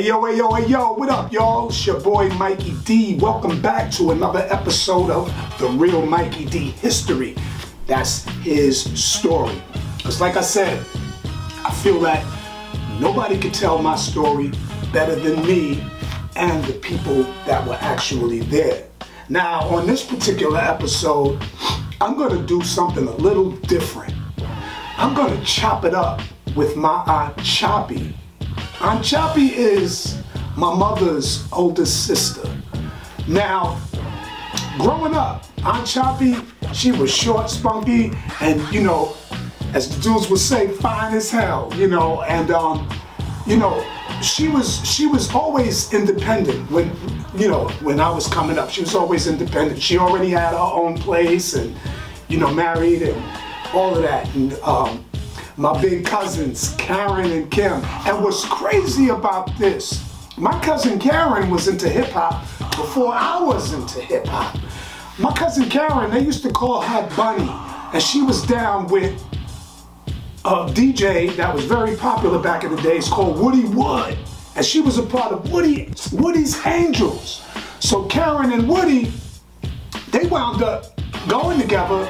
Hey yo, what up, y'all? It's your boy, Mikey D. Welcome back to another episode of The Real Mikey D History. That's his story. Because like I said, I feel that nobody could tell my story better than me and the people that were actually there. Now, on this particular episode, I'm going to do something a little different. I'm going to chop it up with my Aunt Choppie. Aunt Choppie is my mother's oldest sister. Now, growing up, Aunt Choppie, she was short, spunky, and you know, as the dudes would say, fine as hell, you know, and you know, she was always independent when I was coming up. She was always independent. She already had her own place and, you know, married and all of that. And my big cousins, Karen and Kim. And what's crazy about this, my cousin Karen was into hip hop before I was into hip hop. My cousin Karen, they used to call her Bunny, and she was down with a DJ that was very popular back in the days called Woody Wood. And she was a part of Woody's Angels. So Karen and Woody, they wound up going together.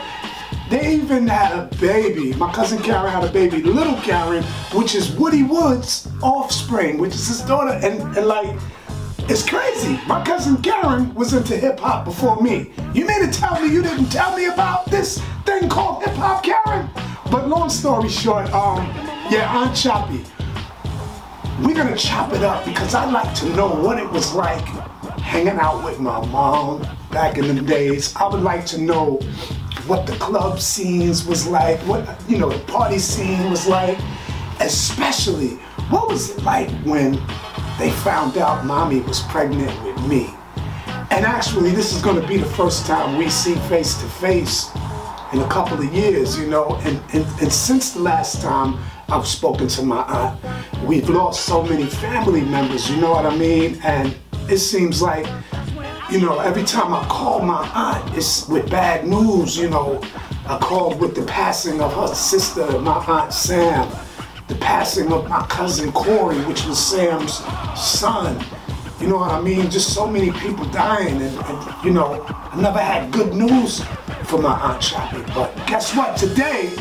They even had a baby. My cousin Karen had a baby, little Karen, which is Woody Wood's offspring, which is his daughter. And like, it's crazy. My cousin Karen was into hip hop before me. You mean to tell me you didn't tell me about this thing called hip hop, Karen? But long story short, yeah, Aunt Choppie. We're gonna chop it up because I'd like to know what it was like hanging out with my mom back in the days. I would like to know what the club scenes was like, what, you know, the party scene was like, especially what was it like when they found out mommy was pregnant with me. And actually, this is gonna be the first time we see face to face in a couple of years, you know, and since the last time I've spoken to my aunt, we've lost so many family members, you know what I mean? And it seems like, you know, every time I call my aunt, it's with bad news, you know. I called with the passing of her sister, my Aunt Sam, the passing of my cousin Corey, which was Sam's son. You know what I mean? Just so many people dying, and you know, I never had good news for my Aunt Choppie. But guess what? Today,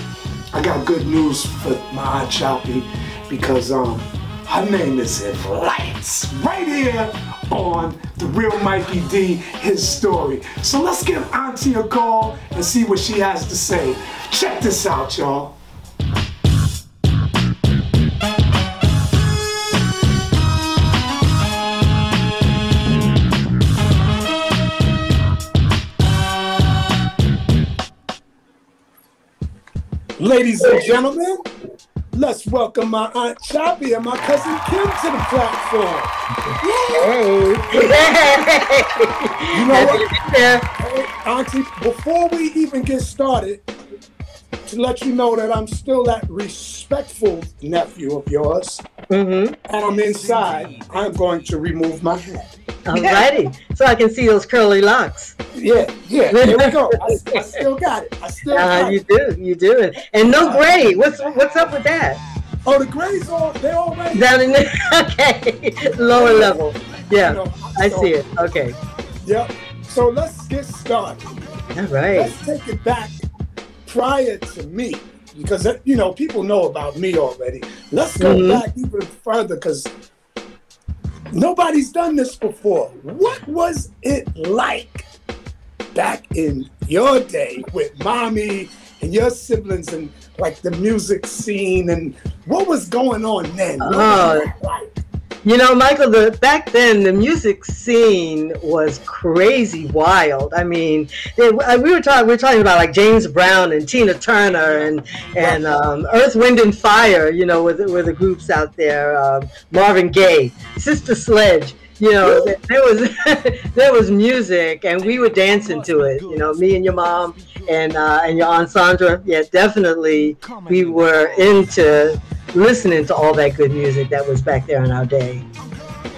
I got good news for my Aunt Choppie because her name is in lights right here on The Real Mikey D, his story. So let's give Auntie a call and see what she has to say. Check this out, y'all. Ladies and gentlemen, let's welcome my Aunt Choppie and my cousin Kim to the platform. Hey. You know what? Hey, Auntie, before we even get started, to let you know that I'm still that respectful nephew of yours, and I'm inside, I'm going to remove my hat. Alrighty, so I can see those curly locks. Yeah, there we go. I still got it. I still got it. You do. And no gray. What's up with that? Oh, the grays they're already down in there. Okay, lower level. Yeah, you know, I see it. Okay. Yep. So let's get started. All right. Let's take it back prior to me, because you know people know about me already. Let's go back even further because nobody's done this before. What was it like back in your day with mommy and your siblings and like the music scene, and what was going on then? What was it like? You know, Michael, back then the music scene was crazy wild. I mean, we were talking about like James Brown and Tina Turner and Earth, Wind and Fire. You know, were the groups out there. Marvin Gaye, Sister Sledge. You know, there was music, and we were dancing to it. You know, me and your mom and your Aunt Sandra. Yeah, definitely, we were into listening to all that good music that was back there in our day.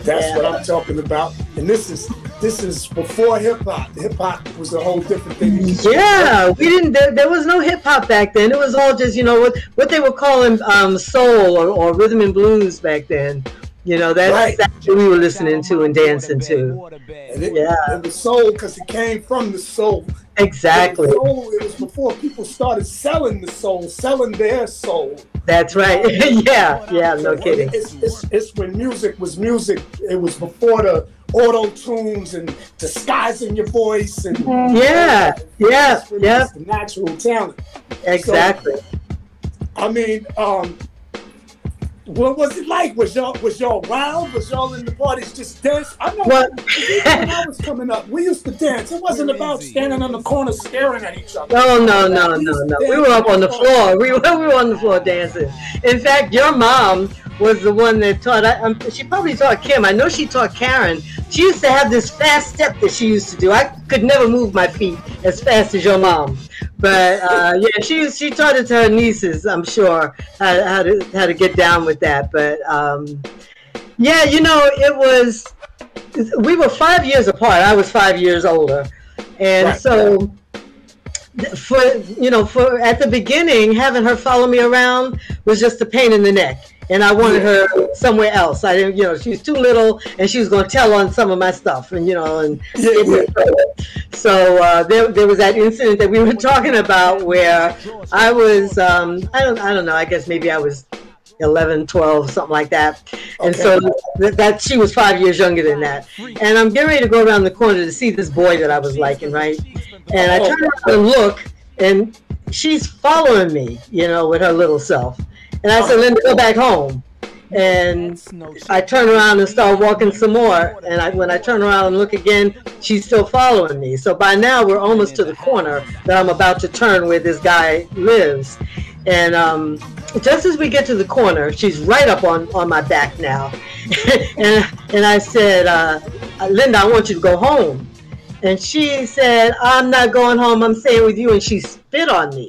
That's what I'm talking about. And this is before hip hop. Hip hop was a whole different thing. Yeah, we didn't. There was no hip hop back then. It was all just, you know, what they were calling soul or rhythm and blues back then. You know, that's what we were listening to and dancing to. And and the soul, because it came from the soul. Exactly. The soul, it was before people started selling the soul, selling their soul. That's right. Yeah, no kidding. It's when music was music. It was before the auto tunes and disguising your voice and the natural talent. Exactly. So, I mean, what was it like? Was y'all wild? Was y'all in the parties just dance? I know when I was coming up, we used to dance. It wasn't about standing on the corner staring at each other. No. We were up on the floor. We were on the floor dancing. In fact, your mom was the one that taught. She probably taught Kim. I know she taught Karen. She used to have this fast step that she used to do. I could never move my feet as fast as your mom. But she taught it to her nieces, I'm sure, how to get down with that. But it was. We were 5 years apart. I was 5 years older, and so for at the beginning, having her follow me around was just a pain in the neck. And I wanted her somewhere else. I didn't, she was too little, and she was going to tell on some of my stuff, and So there was that incident that we were talking about where I was, I don't know, I guess maybe I was 11, 12, something like that. And so that she was 5 years younger than that. And I'm getting ready to go around the corner to see this boy that I was liking, right? And I turn around and look, and she's following me, with her little self. And I said, Linda, go back home. And I turn around and start walking some more. And when I turn around and look again, she's still following me. So by now, we're almost to the corner that I'm about to turn where this guy lives. And just as we get to the corner, she's right up on my back now. and I said, Linda, I want you to go home. And she said, I'm not going home. I'm staying with you. And she spit on me.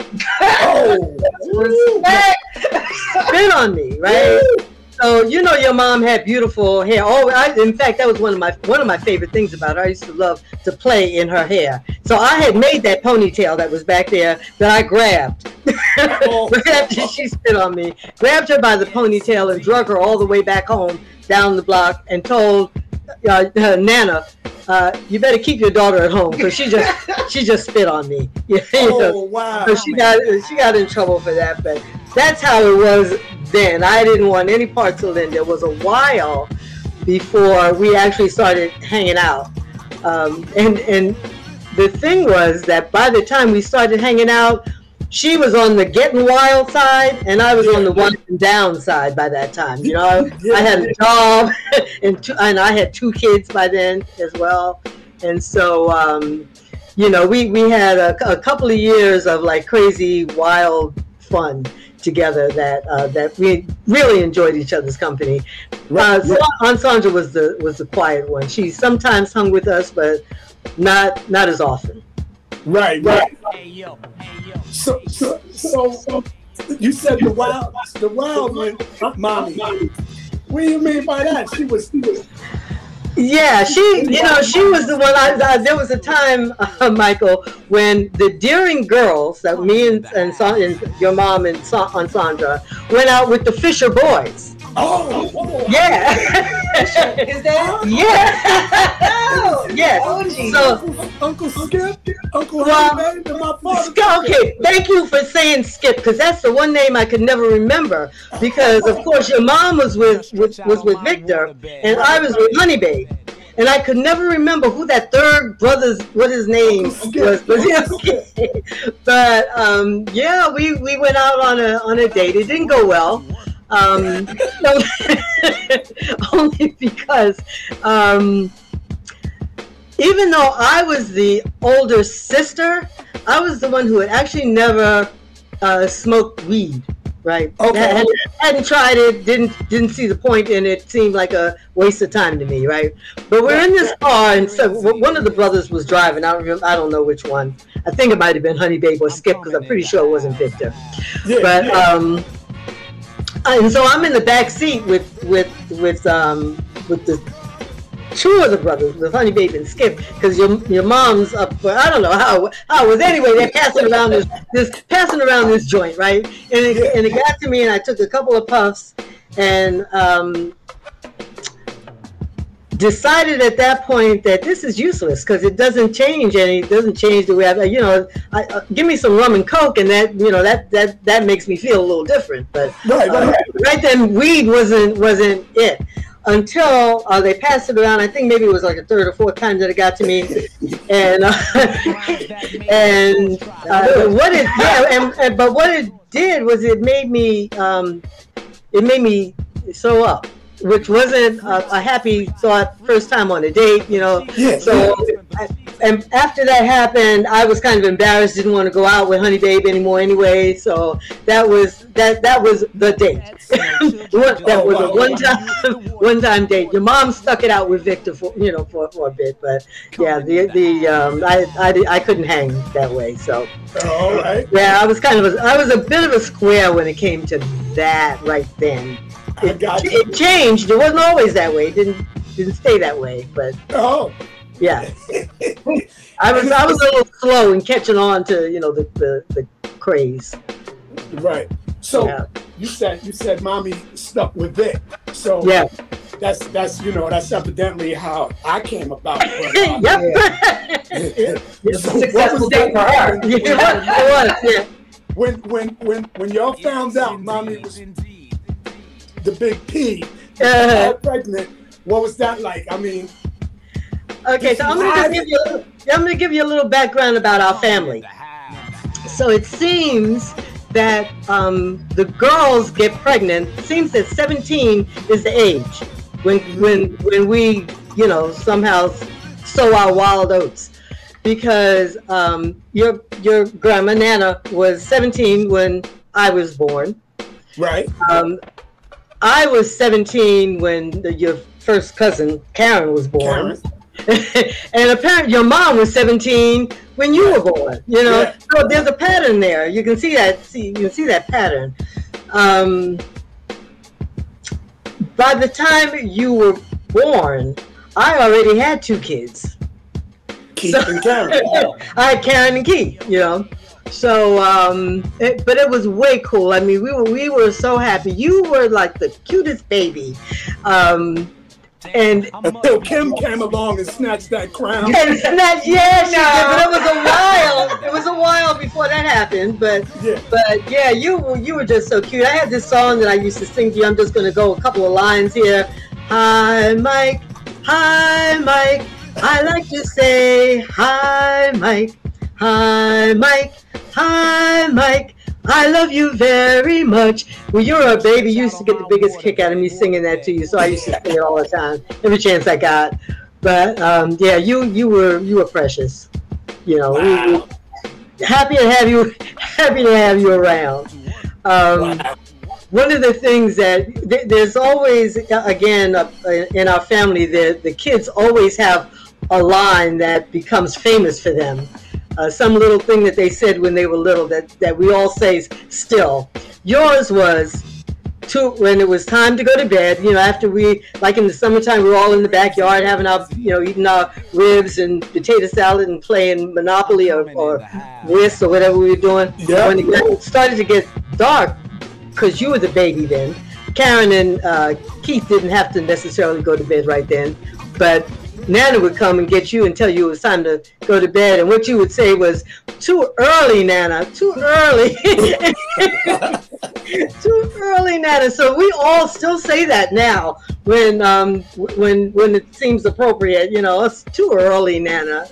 Spit on me, right? So your mom had beautiful hair. In fact, that was one of my favorite things about her. I used to love to play in her hair. So I had made that ponytail that was back there that I grabbed. Right after she spit on me, grabbed her by the ponytail and drug her all the way back home down the block and told her Nana, you better keep your daughter at home because she just spit on me. Wow! So she got in trouble for that, but that's how it was then. I didn't want any parts of Linda. It was a while before we actually started hanging out, and the thing was that by the time we started hanging out, she was on the getting wild side, and I was on the winding down side by that time. I had a job, and I had 2 kids by then as well. And so, we had a couple of years of like crazy, wild fun together that we really enjoyed each other's company. Aunt Sandra was the quiet one. She sometimes hung with us, but not as often. Right. So you said the wild one, mommy. What do you mean by that? She was. Yeah, she was the one. There was a time, Michael, when the Deering girls, that me and your mom and Aunt Sandra went out with the Fisher boys. Oh, yeah. Is that? Yeah. Yes. Oh, so Uncle Skip, Uncle Honey, and my father. Okay, thank you for saying Skip, because that's the one name I could never remember. Because of course your mom was with Victor, and I was with Honey Babe. And I could never remember who that third brother's, what his name was. But yeah, we went out on a date. It didn't go well. Only because even though I was the older sister, I was the one who had actually never smoked weed. Right. Okay. Hadn't tried it. Didn't see the point in it. Seemed like a waste of time to me. Right. But we're in this car, and so one of the brothers was driving. I don't know which one. I think it might have been Honey Babe or Skip, because I'm pretty sure it wasn't Victor. Yeah, but and so I'm in the back seat with the 2 of the brothers, with Honey Babe and Skip, because your mom's up. I don't know how it was. Anyway, they're passing around this joint, right? And it got to me, and I took a couple of puffs, and decided at that point that this is useless because it doesn't change it doesn't change the way give me some rum and coke and that makes me feel a little different. But right then weed wasn't it until they passed it around. I think maybe it was like a third or fourth time that it got to me, and but what it did was it made me throw up, which wasn't a happy thought first time on a date, So, and after that happened, I was kind of embarrassed, didn't want to go out with Honey Babe anymore anyway. So that was the date. That was a one-time date. Your mom stuck it out with Victor for a bit, but yeah, I couldn't hang that way. So, all right. Yeah, I was a bit of a square when it came to that right then. It changed. It wasn't always that way. It didn't stay that way. But yeah, I was a little slow in catching on to the craze. Right. So you said mommy stuck with it. So yeah, that's evidently how I came about. Successful date for her. Yeah. When y'all found out mommy was the big P, pregnant, what was that like? I mean, okay, so I'm gonna give you a little background about our family. So it seems that the girls get pregnant. It seems that 17 is the age when we somehow sow our wild oats, because your grandma Nana was 17 when I was born. Right. I was 17 when your first cousin Karen was born. And apparently your mom was 17 when you were born. So there's a pattern there. You can see that. You can see that pattern. By the time you were born, I already had 2 kids. Keith and Karen. I had Karen and Keith. So, but it was way cool. I mean, we were so happy. You were like the cutest baby. And until Kim came along and snatched that crown. But it was a while before that happened. But yeah, you were just so cute. I had this song that I used to sing to you. I'm just going to go a couple of lines here. Hi, Mike. Hi, Mike. I like to say hi, Mike. Hi, Mike. Hi, Mike. I love you very much. When you were a baby, you used to get the biggest kick out of me singing that to you, so I used to sing it all the time, every chance I got. But yeah, you were precious. Wow. Happy to have you around. One of the things that there's always, again, in our family, the kids always have a line that becomes famous for them. Some little thing that they said when they were little that we all say still. Yours was when it was time to go to bed, after we, like in the summertime, we were all in the backyard having our, eating our ribs and potato salad and playing Monopoly or Whist or whatever we were doing. Yep. When it started to get dark, because you were the baby then, Karen and Keith didn't have to necessarily go to bed right then, but Nana would come and get you and tell you it was time to go to bed. And what you would say was, "Too early, Nana, too early." Too early, Nana. So we all still say that now when it seems appropriate. It's too early, Nana.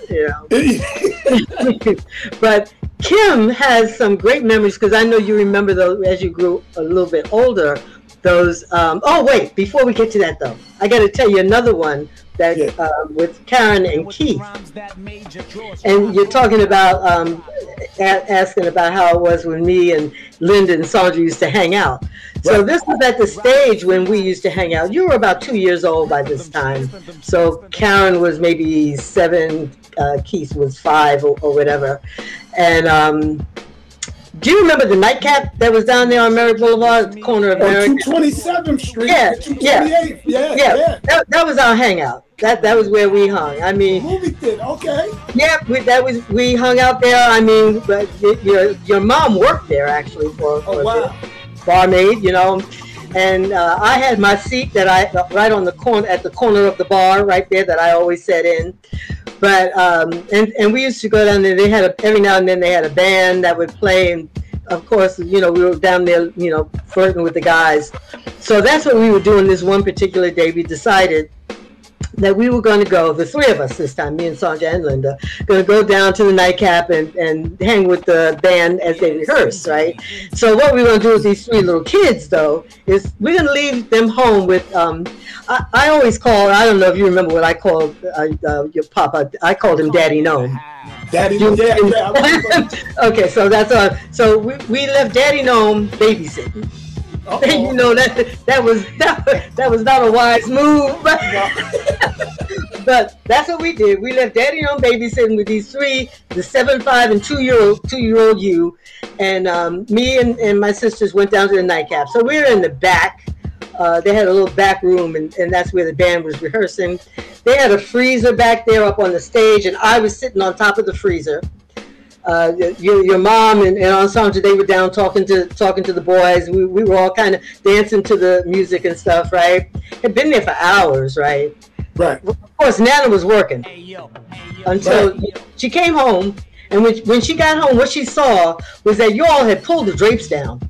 But Kim has some great memories, because I know you remember those as you grew a little bit older. Those. Oh wait, before we get to that though, I got to tell you another one. That with Karen and Keith, and you're talking about asking about how it was when me and Linda and Sandra used to hang out. So this was at the stage when we used to hang out. You were about 2 years old by this time. So Karen was maybe 7, Keith was 5 or whatever. And do you remember the nightcap that was down there on Merritt Boulevard at the corner of Merritt? 227th Street. Yeah. 228th. Yeah. That was our hangout. That was where we hung. I mean, movie theater. Okay. Yeah, we hung out there. I mean, but your mom worked there actually for wow. the barmaid, And I had my seat that right on the corner, at the corner of the bar right there, that I always sat in. But and we used to go down there. They had every now and then they had a band that would play, and of course, we were down there, flirting with the guys. So that's what we were doing this one particular day. We decided that we were going to go, the three of us this time, me and Sandra and Linda, going to go down to the nightcap and hang with the band as they rehearse, right? So what we're going to do with these three little kids, though, is we're going to leave them home with, I always call, I don't know if you remember what I called your papa, I called him Daddy Gnome. Daddy Gnome, yeah. Okay, so that's so we left Daddy Gnome babysitting. That was not a wise move, but that's what we did. We left Daddy Gnome babysitting with these three, the 7, 5, and 2-year-old you, and me and my sisters went down to the nightcap. So we were in the back. They had a little back room, and that's where the band was rehearsing. They had a freezer back there up on the stage, and I was sitting on top of the freezer. Your mom and Aunt Sandra, they were down talking to the boys. We were all kind of dancing to the music and stuff, right? Had been there for hours, right? Right. Of course, Nana was working until she came home, and when she got home, what she saw was that you all had pulled the drapes down.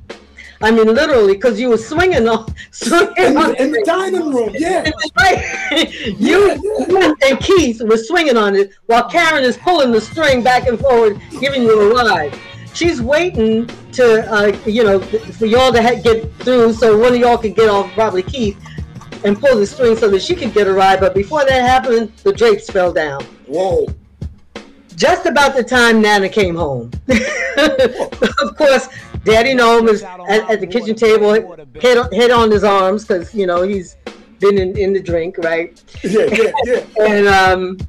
I mean, literally, because you were swinging in the dining room, yeah. Right. You and Keith were swinging on it while Karen is pulling the string back and forward, giving you a ride. She's waiting to, for y'all to get through so one of y'all could get off, probably Keith, and pull the string so that she could get a ride. But before that happened, the drapes fell down. Whoa. Just about the time Nana came home. Of course, Daddy Gnome is at the kitchen table, head on his arms, because, he's been in the drink, right? Yeah. And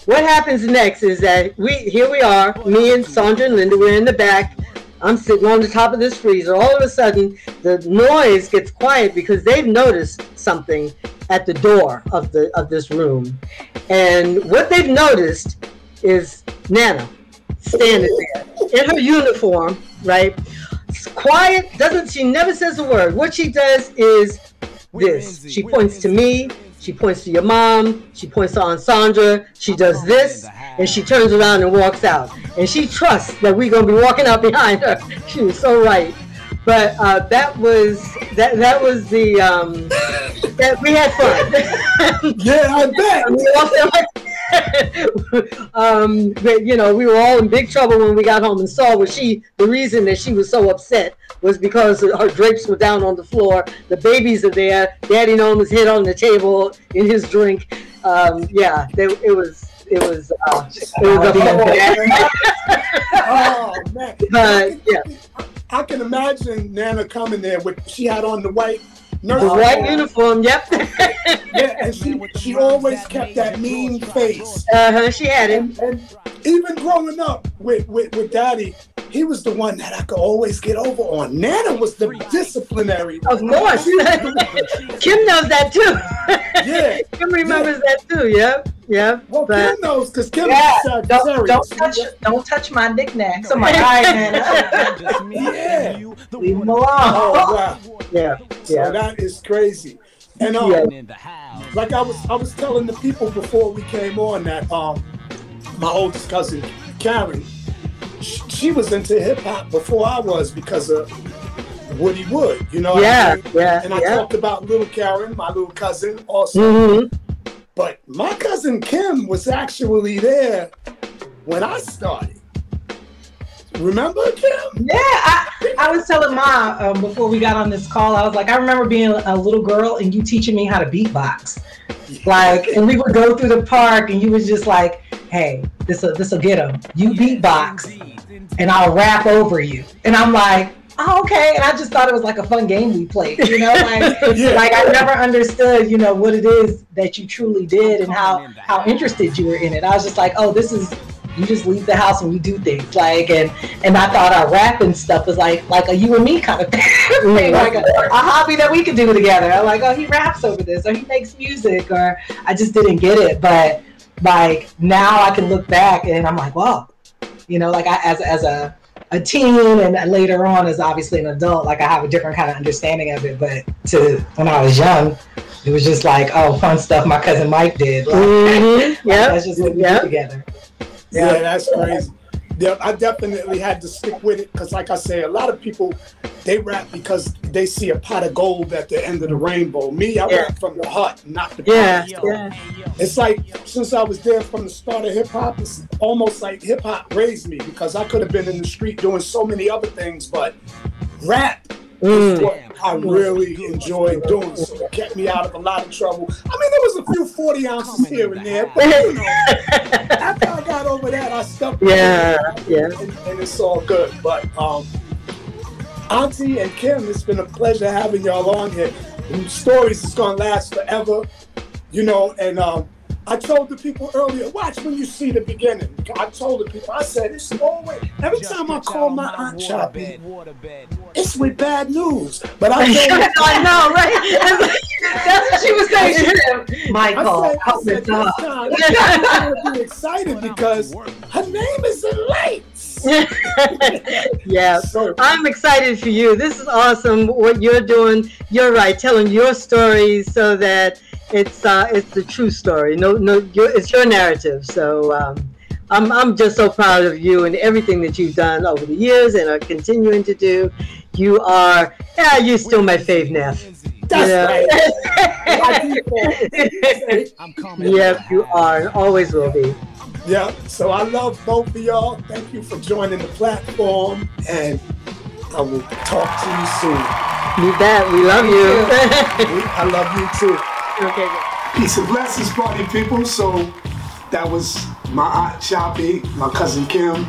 what happens next is that here we are, me and Sandra and Linda, we're in the back. I'm sitting on the top of this freezer. All of a sudden, the noise gets quiet because they've noticed something at the door of this room. And what they've noticed is Nana standing there in her uniform, right? It's quiet, she never says a word. What she does is this. She points to me, she points to your mom, she points to Aunt Sandra, she does this, and she turns around and walks out. And she trusts that we're gonna be walking out behind her. She was so right. But that was the that we had fun. Yeah, I bet. But, we were all in big trouble when we got home and saw the reason that she was so upset was because her drapes were down on the floor. The babies are there. Daddy Gnome was hit on the table in his drink. It was Oh man! But yeah, I can imagine Nana coming there she had on the white nurse uniform. Yep. Yeah, and she always kept that mean face. She had it. And even growing up with Daddy, he was the one that I could always get over on. Nana was the disciplinary. Of course. Kim knows that too. Yeah. Kim remembers that too. Yep. Yeah. Well, Kim knows because Kim is don't touch my knickknacks. I'm like, all right, man. Yeah. Leave them alone. Oh wow. Yeah. So that is crazy. And like I was telling the people before we came on that my oldest cousin Karen, she was into hip hop before I was because of Woody Wood, Yeah. And I talked about little Karen, my little cousin, also. Mm-hmm. But my cousin Kim was actually there when I started. Remember, Kim? Yeah, I was telling Mom before we got on this call, I was like, I remember being a little girl and you teaching me how to beatbox. And we would go through the park and you was just like, hey, this'll get him. You beatbox and I'll rap over you. And I'm like, oh, okay. And I just thought it was like a fun game we played, Like I never understood, what it is that you truly did and how interested you were in it. I was just like, oh, you just leave the house and we do things and I thought our rapping stuff was like a you and me kind of thing, like a hobby that we could do together. I'm like, oh, he raps over this or he makes music or I just didn't get it. But like now I can look back and I'm like, wow, as a teen, and later on as obviously an adult, like I have a different kind of understanding of it. But when I was young, it was just like, oh, fun stuff my cousin Mike did. Like, that's just what we do together. Yeah, that's crazy. I definitely had to stick with it because, like I say, a lot of people, they rap because they see a pot of gold at the end of the rainbow. Me, I rap from the heart, not the pot. It's like, since I was there from the start of hip-hop, it's almost like hip-hop raised me because I could have been in the street doing so many other things, but rap is what I really enjoyed doing. So it kept me out of a lot of trouble. I mean, there was a few 40 ounces here and there, but you know, after I got over that, I stuck with it, and it's all good. But Auntie and Kim, it's been a pleasure having y'all on here. The stories is gonna last forever, you know, and I told the people earlier, watch when you see the beginning. I told the people, I said, it's always, every time I call my Aunt Choppie, it's with bad news. But I told her, I know, right? That's what she was saying. Michael, I said this time, I'm going to be excited because her name is in lights. Yeah, So, I'm excited for you. This is awesome what you're doing. You're right, telling your story so that it's the true story. It's your narrative. So I'm just so proud of you and everything that you've done over the years and are continuing to do. You're still my fave, Neff. that's right. I'm coming. Yep, you are and always will be. Yeah, so I love both of y'all. Thank you for joining the platform, and I will talk to you soon. You bet. We love you. I love you too. Okay. Peace and blessings, party people. So that was my Aunt Choppie, my cousin Kim,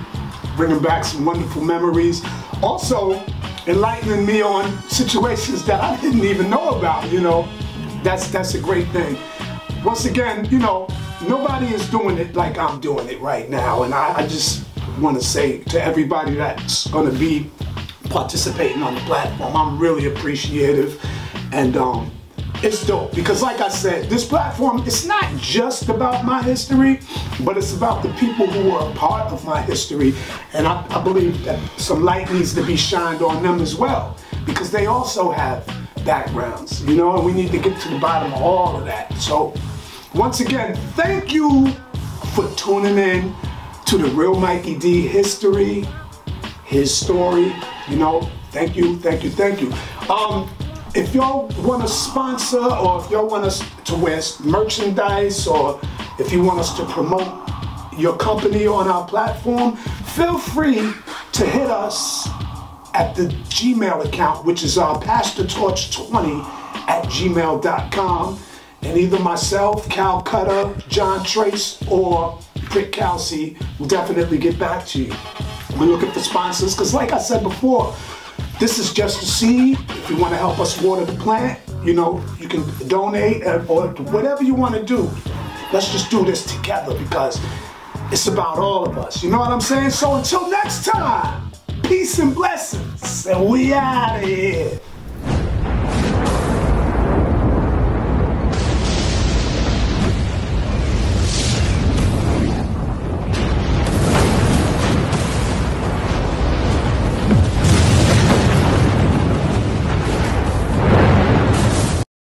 bringing back some wonderful memories. Also, enlightening me on situations that I didn't even know about, you know. That's a great thing. Once again, you know, nobody is doing it like I'm doing it right now. And I just want to say to everybody that's going to be participating on the platform, I'm really appreciative. And it's dope because, like I said, this platform, it's not just about my history, but it's about the people who are a part of my history. And I believe that some light needs to be shined on them as well because they also have backgrounds, you know, and we need to get to the bottom of all of that. So once again, thank you for tuning in to the Real Mikey D history, his story, you know, thank you. If y'all want to sponsor, or if y'all want us to wear merchandise, or if you want us to promote your company on our platform, feel free to hit us at the Gmail account, which is pastortorch20@gmail.com. And either myself, Cal Cutter, John Trace, or Prick Kelsey will definitely get back to you. We're looking for sponsors, because like I said before, this is just a seed. If you want to help us water the plant, you know, you can donate or whatever you want to do. Let's just do this together because it's about all of us. You know what I'm saying? So until next time, peace and blessings. And we out of here.